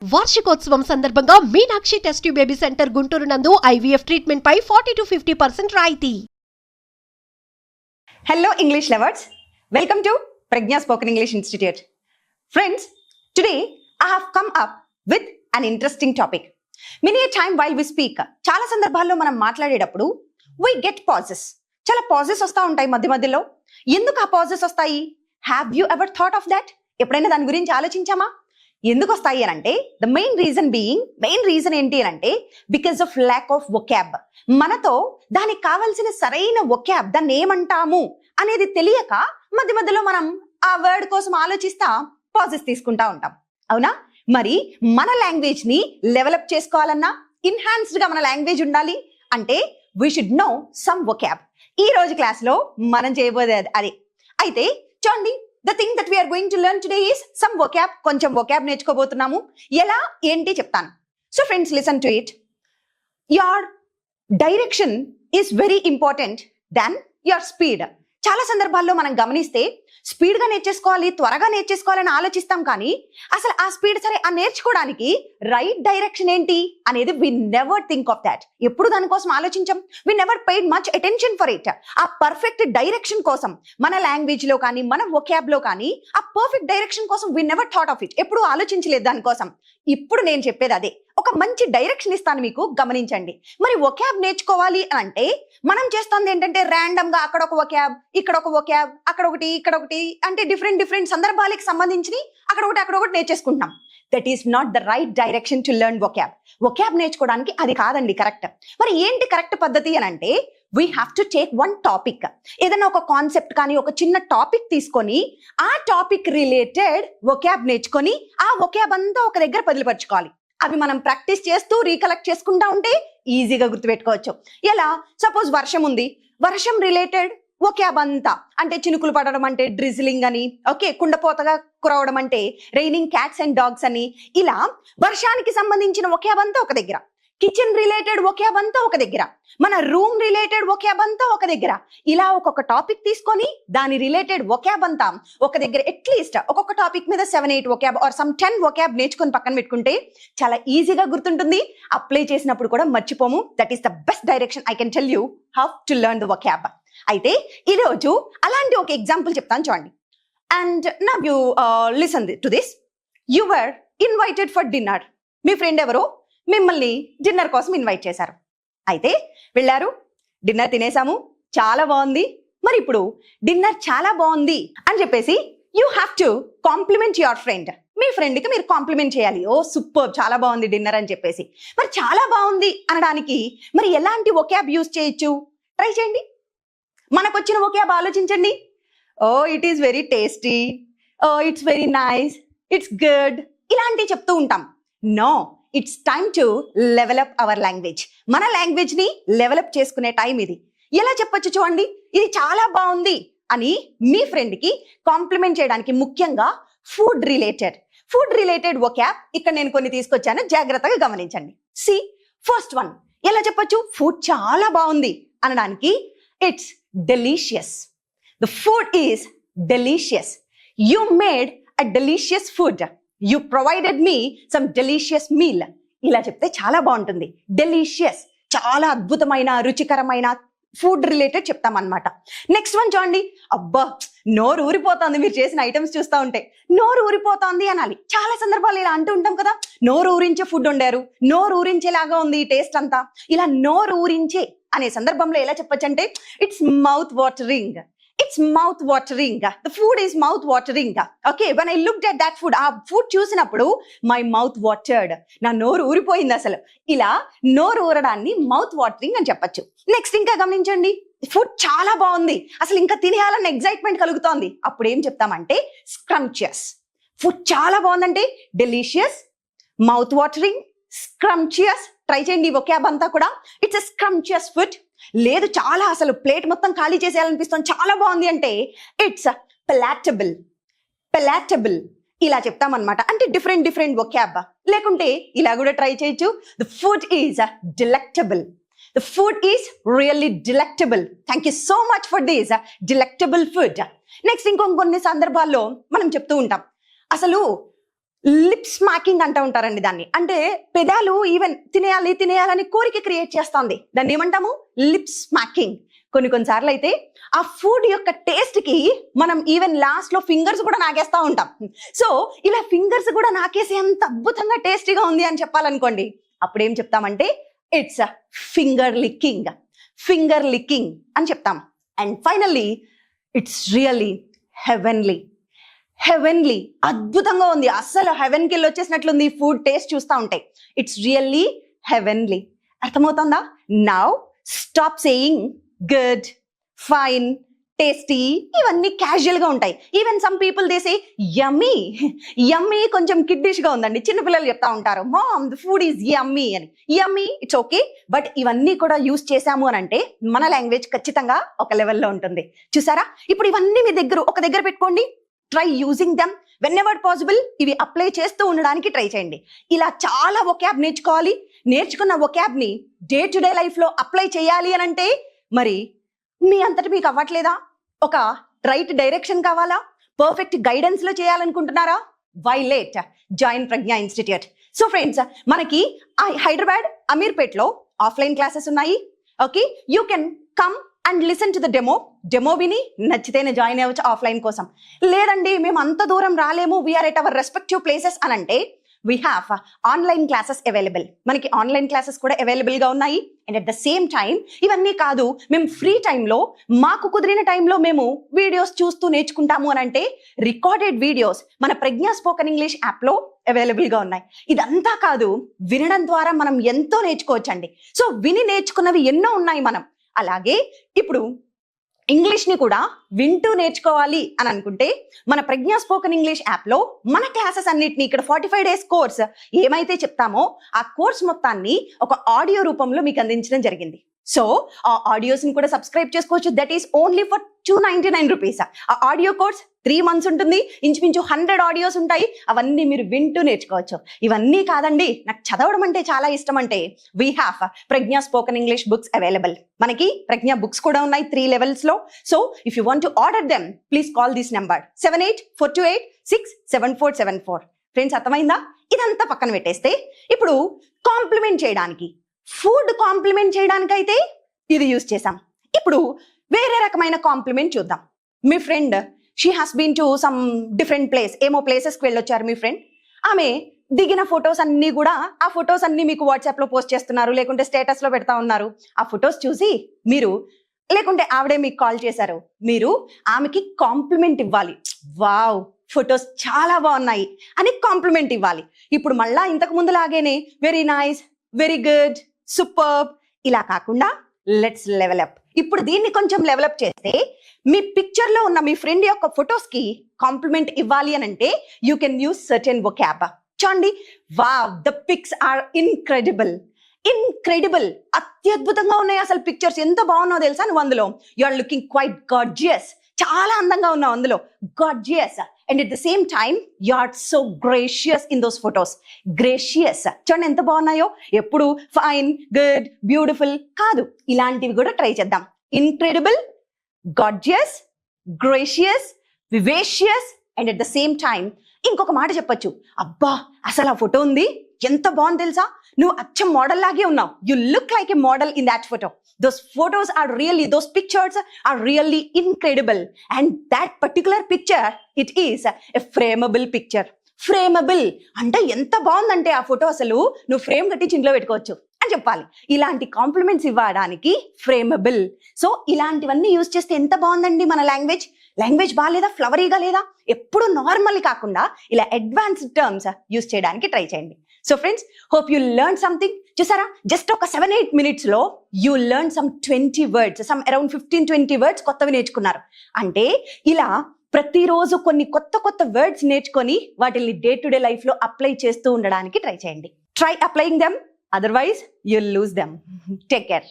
వార్షికోత్సవం సందర్భంగా Meenakshi test tube baby centre Guntur నందు IVF ట్రీట్మెంట్ పై 40 to 50% రాయితీ. Hello English lovers, welcome to Pragya Spoken English Institute. Friends, today I have come up with an interesting topic. Many a time while we speak, చాలా సందర్భాల్లో మనం మాట్లాడేటప్పుడు we get pauses. చాలా pauses వస్తూ ఉంటాయి మధ్య మధ్యలో. ఎందుకు ఆ pauses వస్తాయి? Have you ever thought of that? ఎప్పుడైనా దాని గురించి ఆలోచించామా? ఎందుకు వస్తాయి అని అంటే ద మెయిన్ రీజన్ ఏంటి అని అంటే because of lack of vocab. మనతో దానికి కావాల్సిన సరైన వొకాబ్, దాన్ని ఏమంటాము అనేది తెలియక మధ్య మధ్యలో మనం ఆ వర్డ్ కోసం ఆలోచిస్తా పాజెస్ తీసుకుంటా ఉంటాం. అవునా? మరి మన లాంగ్వేజ్ ని డెవలప్ చేసుకోవాలన్నా, ఇన్హాన్స్డ్ గా మన లాంగ్వేజ్ ఉండాలి అంటే we should know some vocab. ఈ రోజు క్లాస్ లో మనం చేయబోయేది అదే. అయితే చూడండి, the thing that we are going to learn today is some vocab. కొంచెం vocab నేర్చుకోబోతున్నాము. ఎలా ఏంటి చెప్తాను. So friends, listen to it. Your direction is very important than your speed. చాలా సందర్భాల్లో మనం గమనిస్తే స్పీడ్గా నేర్చేసుకోవాలి, త్వరగా నేర్చేసుకోవాలని ఆలోచిస్తాం, కానీ అసలు ఆ స్పీడ్ సరే ఆ నేర్చుకోవడానికి రైట్ డైరెక్షన్ ఏంటి అనేది we never think of that. ఎప్పుడు దానికోసం ఆలోచించాం. We never paid much attention for it. ఆ పర్ఫెక్ట్ డైరెక్షన్ కోసం మన లాంగ్వేజ్ లో కానీ మన వొకాబ్ లో కానీ ఆ పర్ఫెక్ట్ డైరెక్షన్ కోసం we never thought of it. ఎప్పుడు ఆలోచించలేదు దానికోసం. ఇప్పుడు నేను చెప్పేది అదే. ఒక మంచి డైరెక్షన్ ఇస్తాను మీకు, గమనించండి. మరి వొకాబ్ నేర్చుకోవాలి అంటే మనం చేస్తుంది ఏంటంటే ర్యాండమ్ గా అక్కడ ఒక వొకాబ్, ఇక్కడ ఒక వొకాబ్, అక్కడ ఒకటి అంటే డిఫరెంట్ సందర్భాలకు సంబంధించి అక్కడ ఒకటి నేర్చేసుకుంటున్నాం. That is not the right direction to learn vocab. Vocab నేర్చుకోవడానికి అది కాదండి కరెక్ట్. మరి ఏంటి కరెక్ట్ పద్ధతి అని అంటే we have to take one topic. ఏదైనా ఒక కాన్సెప్ట్ కానీ ఒక చిన్న టాపిక్ తీసుకొని ఆ టాపిక్ రిలేటెడ్ వొకాబ్ నేర్చుకొని ఆ వొకాబ్ అంతా ఒక దగ్గర పదిలిపరచుకోవాలి. అవి మనం ప్రాక్టీస్ చేస్తూ రీకలెక్ట్ చేసుకుంటా ఉంటే ఈజీగా గుర్తుపెట్టుకోవచ్చు. ఎలా? సపోజ్ వర్షం ఉంది, వర్షం రిలేటెడ్ వొకాబ్ అంతా అంటే చినుకులు పడడం అంటే డ్రిజిలింగ్ అని, ఓకే, కుండపోతగా కురవడం అంటే రైనింగ్ క్యాట్స్ అండ్ డాగ్స్ అని, ఇలా వర్షానికి సంబంధించిన వొకాబ్ అంతా ఒక దగ్గర, కిచెన్ రిలేటెడ్ వొకాబ్ అంతా ఒక దగ్గర, మన రూమ్ రిలేటెడ్ వొకాబ్ అంతా ఒక దగ్గర, ఇలా ఒక్కొక్క టాపిక్ తీసుకొని దాని రిలేటెడ్ వొకాబ్ అంతా ఒక దగ్గర అట్లీస్ట్ ఒక్కొక్క టాపిక్ మీద 7-8 వొకాబ్ ఆర్ సమ్ 10 వొకాబ్ నేర్చుకొని పక్కన పెట్టుకుంటే చాలా ఈజీగా గుర్తుంటుంది. అప్లై చేసినప్పుడు కూడా మర్చిపోము. That is the best direction. I can tell you how to learn the vocab. అయితే ఈరోజు అలాంటి ఒక ఎగ్జాంపుల్ చెప్తాను చూడండి. And now you listen to this. You were invited for dinner. మీ ఫ్రెండ్ ఎవరో మిమ్మల్ని డిన్నర్ కోసం ఇన్వైట్ చేశారు. అయితే వెళ్ళారు, డిన్నర్ తినేసాము, చాలా బాగుంది. మరి ఇప్పుడు డిన్నర్ చాలా బాగుంది అని చెప్పేసి you have to compliment your friend. మీ ఫ్రెండ్కి మీరు కాంప్లిమెంట్ చేయాలి. ఓ సూపర్, చాలా బాగుంది డిన్నర్ అని చెప్పేసి. మరి చాలా బాగుంది అనడానికి మరి ఎలాంటి వొకాబ్ యూజ్ చేయొచ్చు? ట్రై చేయండి. మనకు వచ్చిన వొకాబ్ ఆలోచించండి. Oh it is very tasty, oh it's very nice, it's good, ఇలాంటివి చెప్తూ ఉంటాం. No, it's time to level up our language. మన లాంగ్వేజ్ ని లెవెలప్ చేసుకునే టైం ఇది. ఎలా చెప్పొచ్చు చూడండి. ఇది చాలా బాగుంది అని మీ ఫ్రెండ్ కి కాంప్లిమెంట్ చేయడానికి ముఖ్యంగా ఫుడ్ రిలేటెడ్ వొకాబ్ ఇక్కడ నేను కొన్ని తీసుకొచ్చాను, జాగ్రత్తగా గమనించండి. సి ఫస్ట్ వన్, ఎలా చెప్పొచ్చు? ఫుడ్ చాలా బాగుంది అనడానికి it's delicious. The food is delicious. You made a delicious food. You provided me some delicious meal. ఇలా చెప్తే చాలా బాగుంటుంది. డెలీషియస్, చాలా అద్భుతమైన రుచికరమైన ఫుడ్ రిలేటెడ్ చెప్తామన్నమాట. నెక్స్ట్ వన్ చూడండి. అబ్బా, నోరు ఊరిపోతుంది మీరు చేసిన ఐటమ్స్ చూస్తూ ఉంటే. నోరు ఊరిపోతుంది అనాలి. చాలా సందర్భాలు ఇలా అంటూ ఉంటాం కదా, నోరు ఊరించే ఫుడ్ వండారు, నోరు ఊరించేలాగా ఉంది ఈ టేస్ట్ అంతా. ఇలా నోరు ఊరించే అనే సందర్భంలో ఎలా చెప్పొచ్చు అంటే it's mouth watering. It's mouth watering. The food is mouth watering. Okay, when I looked at that food, ఆ ఫుడ్ చూసినప్పుడు my mouth watered. నా నోరు ఊరిపోయింది అసలు. ఇలా నోరు ఊరడాన్ని మౌత్ వాటరింగ్ అని చెప్పొచ్చు. నెక్స్ట్ ఇంకా గమనించండి. ఫుడ్ చాలా బాగుంది, అసలు ఇంకా తినేయాలన్న ఎగ్జైట్మెంట్ కలుగుతోంది. అప్పుడు ఏం చెప్తామంటే స్క్రంచియస్. ఫుడ్ చాలా బాగుందంటే delicious, mouth watering, scrumptious. Try చేయండి వొకాబ్ అంతా కూడా. It's a scrumptious food. లేదు చాలా అసలు ప్లేట్ మొత్తం ఖాళీ చేసేయాలనిపిస్తుంది, చాలా బాగుంది అంటే ఇట్స్ పెలాటబుల్. ఇలా చెప్తామన్నమాట. అంటే డిఫరెంట్ వొకాబ్. లేకుంటే ఇలా కూడా ట్రై చేయొచ్చు. The food is delectable. The food is really delectable. Thank you so much for this delectable food. Next ఇంకొన్ని సందర్భాల్లో మనం చెప్తూ ఉంటాం, అసలు లిప్ స్మాకింగ్ అంటూ ఉంటారండి దాన్ని. అంటే పెదాలు ఈవెన్ తినేయాలని కోరిక క్రియేట్ చేస్తుంది. దాన్ని ఏమంటాము? Lip smacking. కొన్నిసార్లు అయితే ఆ ఫుడ్ యొక్క టేస్ట్ కి మనం ఈవెన్ లాస్ట్ లో ఫింగర్స్ కూడా నాకేస్తా ఉంటాం. సో ఇలా ఫింగర్స్ కూడా నాకేసి ఎంత అద్భుతంగా టేస్టీగా ఉంది అని చెప్పాలనుకోండి, అప్పుడు ఏం చెప్తామంటే ఇట్స్ ఫింగర్ లిక్కింగ్ అని చెప్తాం. And finally it's really heavenly, అద్భుతంగా ఉంది. అస్సలు హెవెన్కి వెళ్ళి వచ్చేసినట్లుంది ఫుడ్ టేస్ట్ చూస్తూ ఉంటాయి. It's really heavenly. అర్థమవుతుందా? Now stop saying good, fine, tasty, ఇవన్నీ క్యాజువల్ గా ఉంటాయి. Even some people they say yummy కొంచెం కిడ్డిష్ గా ఉందండి. చిన్నపిల్లలు చెప్తా ఉంటారు, mom the food is yummy అని. యమ్మీ ఇట్స్ ఓకే, బట్ ఇవన్నీ కూడా యూస్ చేసాము అని అంటే మన లాంగ్వేజ్ ఖచ్చితంగా ఒక లెవెల్లో ఉంటుంది. చూసారా? ఇప్పుడు ఇవన్నీ మీ ఒక దగ్గర పెట్టుకోండి. Try using them when ever possible. ఇవి అప్లై చేస్తూ ఉండడానికి ట్రై చేయండి. ఇలా చాలా వొకాబ్ నేర్చుకోవాలి. నేర్చుకున్న వొకాబ్ ని డే టు డే లైఫ్ లో అప్లై చేయాలి అని అంటే మరి మీ అంతటి మీకు అవ్వట్లేదా? ఒక రైట్ డైరెక్షన్ కావాలా? పర్ఫెక్ట్ గైడెన్స్ లో చేయాలనుకుంటున్నారా? Why late? Join Pragna institute. So friends, మనకి హైదరాబాద్ అమీర్పేట్లో ఆఫ్లైన్ క్లాసెస్ ఉన్నాయి. Okay, you can come and listen to the demo విని నచ్చితేనే జాయిన్ అవ్వచ్చు ఆఫ్లైన్ కోసం. లేదండి మేము అంత దూరం రాలేము, we are at our respective places అని అంటే we have online classes available. మనకి ఆన్లైన్ క్లాసెస్ కూడా అవైలబుల్ గా ఉన్నాయి. And at the same time ఇవన్నీ కాదు, మేము ఫ్రీ టైంలో మాకు కుదిరిన టైంలో మేము వీడియోస్ చూస్తూ నేర్చుకుంటాము అని అంటే రికార్డెడ్ వీడియోస్ మన ప్రజ్ఞా స్పోకెన్ ఇంగ్లీష్ యాప్ లో అవైలబుల్ గా ఉన్నాయి. ఇదంతా కాదు, వినడం ద్వారా మనం ఎంతో నేర్చుకోవచ్చండి. సో విని నేర్చుకున్నవి ఎన్నో ఉన్నాయి మనం. అలాగే ఇప్పుడు ఇంగ్లీష్ ని కూడా వింటూ నేర్చుకోవాలి అని అనుకుంటే మన ప్రజ్ఞా స్పోకెన్ ఇంగ్లీష్ యాప్ లో మన క్లాసెస్ అన్నిటిని ఇక్కడ 45 days కోర్స్ ఏమైతే చెప్తామో ఆ కోర్స్ మొత్తాన్ని ఒక ఆడియో రూపంలో మీకు అందించడం జరిగింది. సో ఆ ఆడియోస్ ని కూడా సబ్స్క్రైబ్ చేసుకోవచ్చు. That is only for 299 rupees. ఆ ఆడియో కోర్స్ 3 months ఉంటుంది. ఇంచుమించు 100 ఆడియోస్ ఉంటాయి. అవన్నీ మీరు వింటూ నేర్చుకోవచ్చు. ఇవన్నీ కాదండి, నాకు చదవడం అంటే చాలా ఇష్టం అంటే we have Pragna spoken English books available. మనకి ప్రజ్ఞా బుక్స్ కూడా ఉన్నాయి 3 levels లో. So if you want to order them please call this number 7842867474. Friends, అర్థమైందా? ఇదంతా పక్కన పెట్టేస్తే ఇప్పుడు కాంప్లిమెంట్ చేయడానికి, ఫుడ్ కాంప్లిమెంట్ చేయడానికి అయితే ఇది యూజ్ చేసాం. ఇప్పుడు వేరే రకమైన కాంప్లిమెంట్ చూద్దాం. మీ friend she has been to some different place, ఏమో ప్లేసెస్కి వెళ్ళొచ్చారు మీ ఫ్రెండ్. ఆమె దిగిన ఫొటోస్ అన్ని కూడా, ఆ ఫొటోస్ అన్ని మీకు వాట్సాప్ లో పోస్ట్ చేస్తున్నారు, లేకుంటే స్టేటస్ లో పెడతా ఉన్నారు. ఆ ఫొటోస్ చూసి మీరు, లేకుంటే ఆవిడే మీకు కాల్ చేశారు, మీరు ఆమెకి కాంప్లిమెంట్ ఇవ్వాలి. వావ్, ఫొటోస్ చాలా బాగున్నాయి అని కాంప్లిమెంట్ ఇవ్వాలి. ఇప్పుడు మళ్ళా ఇంతకు ముందు లాగేనే very nice, very good, superb ఇలా కాకుండా లెట్స్ లెవెలప్. ఇప్పుడు దీన్ని కొంచెం డెవలప్ చేస్తే మీ పిక్చర్ లో ఉన్న మీ ఫ్రెండ్ యొక్క ఫొటోస్ కి కాంప్లిమెంట్ ఇవ్వాలి అని అంటే you can use certain vocab. చూడండి, wow the pics are incredible, అత్యద్భుతంగా ఉన్నాయి. అసలు పిక్చర్స్ ఎంత బాగున్నాయో తెలుసా నువ్వు అందులో? You are looking quite gorgeous, చాలా అందంగా ఉన్నావు అందులో, gorgeous. And at the same time you are so gracious in those photos. Gracious చూడండి ఎంత బాగున్నాయో. ఎప్పుడు ఫైన్, గుడ్, బ్యూటిఫుల్ కాదు, ఇలాంటివి కూడా ట్రై చేద్దాం. Incredible, gorgeous, gracious, vivacious. And at the same time ఇంకొక మాట చెప్పొచ్చు, అబ్బా అసలు ఆ ఫోటో ఉంది ఎంత బాగుంది తెలుసా, నువ్వు అచ్చం మోడల్ లాగే ఉన్నావు, you look like a model in that photo. Those photos are really, those pictures are really incredible. And that particular picture, it is a frameable picture. ఫ్రేమబుల్ అంటే ఎంత బాగుందంటే ఆ ఫోటో అసలు నువ్వు ఫ్రేమ్ కట్టించి ఇంట్లో పెట్టుకోవచ్చు అని చెప్పాలి. ఇలాంటి కాంప్లిమెంట్స్ ఇవ్వడానికి ఫ్రేమబుల్. సో ఇలాంటివన్నీ యూజ్ చేస్తే ఎంత బాగుందండి మన లాంగ్వేజ్ బాగాలేదా, ఫ్లవరీగా లేదా? ఎప్పుడు నార్మల్ కాకుండా ఇలా అడ్వాన్స్డ్ టర్మ్స్ యూజ్ చేయడానికి ట్రై చేయండి. So friends, hope you learn something. చూసారా, జస్ట్ ఒక 7-8 minutes లో you learn some 20 words, some around 15-20 words కొత్తవి నేర్చుకున్నారు. అంటే ఇలా ప్రతిరోజు కొన్ని కొత్త వర్డ్స్ నేర్చుకొని వాటిని డే టు డే లైఫ్ లో అప్లై చేస్తూ ఉండడానికి ట్రై చేయండి. Try applying them, otherwise you'll lose them. Take care.